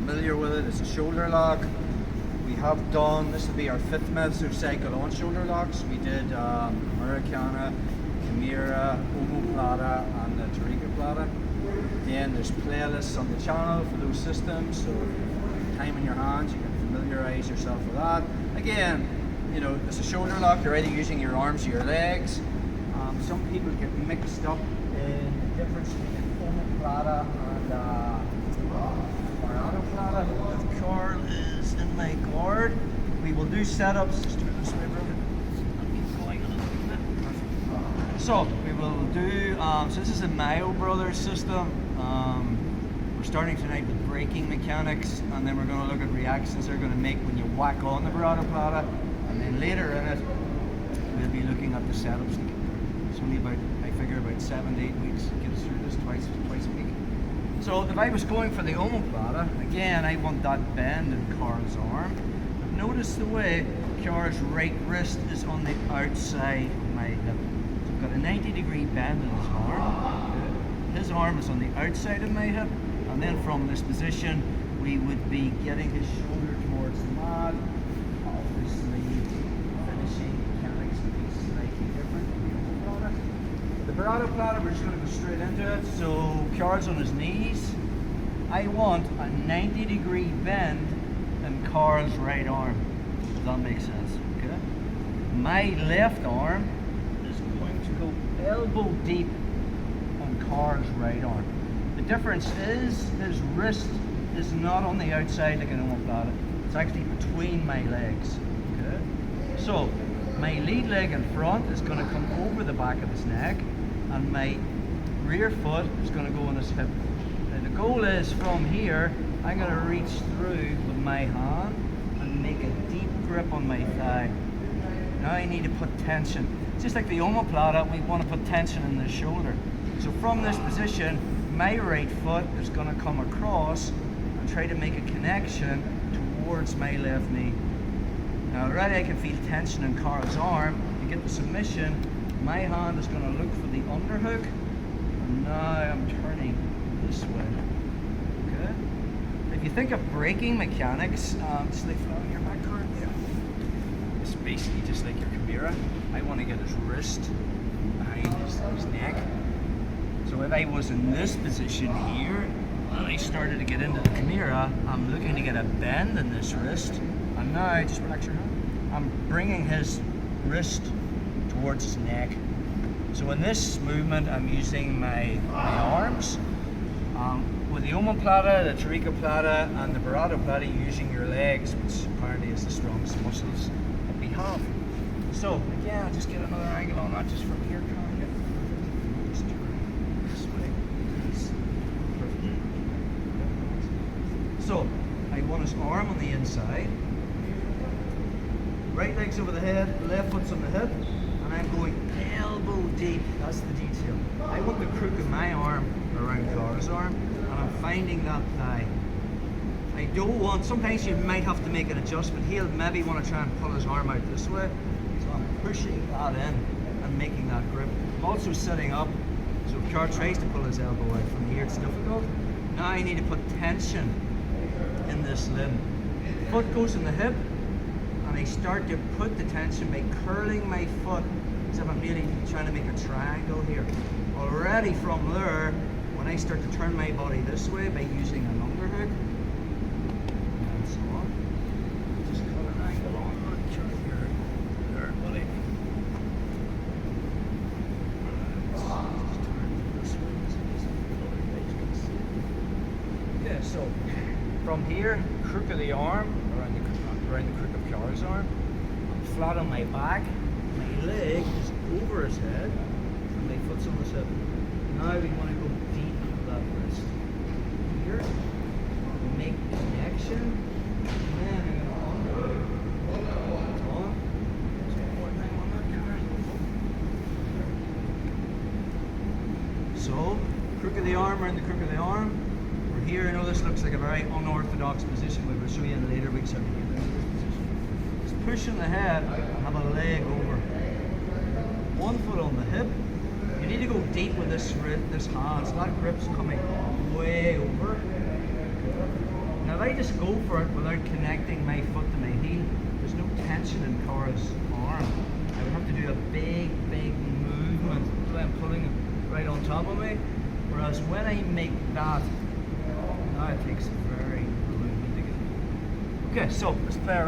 familiar with it, it's a shoulder lock. We have done, this will be our 5th mesocycle on shoulder locks. We did Americana, Chimera, Omoplata, and the Baratoplata. Again, there's playlists on the channel for those systems, so time in your hands, you can familiarize yourself with that. Again, you know, it's a shoulder lock, you're either using your arms or your legs. Some people get mixed up in the difference between Omoplata and Baratoplata. If Carl is in my guard, we will do setups. Just turn this way, brother. So we will do, so this is a Mayo Brothers system. We're starting tonight with braking mechanics, and then we're going to look at reactions they're going to make when you whack on the Baratoplata, and then later in it we'll be looking at the setups. It's only about, I figure, about 7 to 8 weeks to get us through this twice a week. So if I was going for the Omoplata, again, I want that bend in Carl's arm. But notice the way Carl's right wrist is on the outside of my hip. So I've got a 90-degree bend in his arm. His arm is on the outside of my hip, and then from this position we would be getting his shoulder towards the mat. Obviously, finishing mechanics would be slightly different from the Omoplata. The Baratoplata, we're just going to go straight into it. So Carl's on his knees. I want a 90-degree bend in Carl's right arm. Does that make sense? Okay. My left arm is going to go elbow deep on Carl's right arm. The difference is his wrist is not on the outside like an Omoplata. It's actually between my legs. Okay. So my lead leg in front is going to come over the back of his neck, and my rear foot is going to go on his hip. Now the goal is from here, I'm going to reach through with my hand and make a deep grip on my thigh. Now I need to put tension. Just like the Omoplata, we want to put tension in the shoulder. So from this position, my right foot is going to come across and try to make a connection towards my left knee. Now already I can feel tension in Carl's arm. To get the submission, my hand is going to look for the underhook, and now I'm turning this way. Okay. If you think of braking mechanics, just like following your back card, yeah. It's basically just like your Chimera. I want to get his wrist behind his neck. So if I was in this position here, and I started to get into the Chimera, I'm looking to get a bend in this wrist, and now, just relax your hand, I'm bringing his wrist towards his neck. So in this movement, I'm using my arms. With the Omoplata, the Baratoplata, and the Baratoplata, you're using your legs, which apparently is the strongest muscles that we have. So again, I'll just get another angle on that, just from here. Just turn this way. So I want his arm on the inside. Right leg's over the head, left foot's on the hip, and I'm going elbow deep. That's the detail. I want the crook of my arm around Carl's arm, and I'm finding that thigh. I don't want, sometimes you might have to make an adjustment. He'll maybe want to try and pull his arm out this way, so I'm pushing that in and making that grip. I'm also sitting up, so if Carl tries to pull his elbow out from here, it's difficult. Now I need to put tension in this limb. Foot goes in the hip, and I start to put the tension by curling my foot as if I'm really trying to make a triangle here. Already from there, when I start to turn my body this way by using an underhook, and so on, just cut an angle on that, turn here, there, buddy. Just turn this way, so yeah, so from here, crook of the arm, around the crook of Carl's arm, I'm flat on my back, my leg is over his head, and my foot's on his hip. Now we want to go deep into that wrist. Here, we make the connection, and then I'm going to underhook on. So one more time on that card. So, crook of the arm around the crook of the arm. We're here. I know this looks like a very unorthodox position, but we'll show you in later weeks how to get into this position. Just push on the head and have a leg over. One foot on the hip. You need to go deep with this hand, so that grip's coming way over. Now if if I just go for it without connecting my foot to my heel, there's no tension in Cora's arm. I would have to do a big movement so I'm pulling it right on top of me. Whereas when I make that, now it takes very little movement to get. Okay, so let's play around.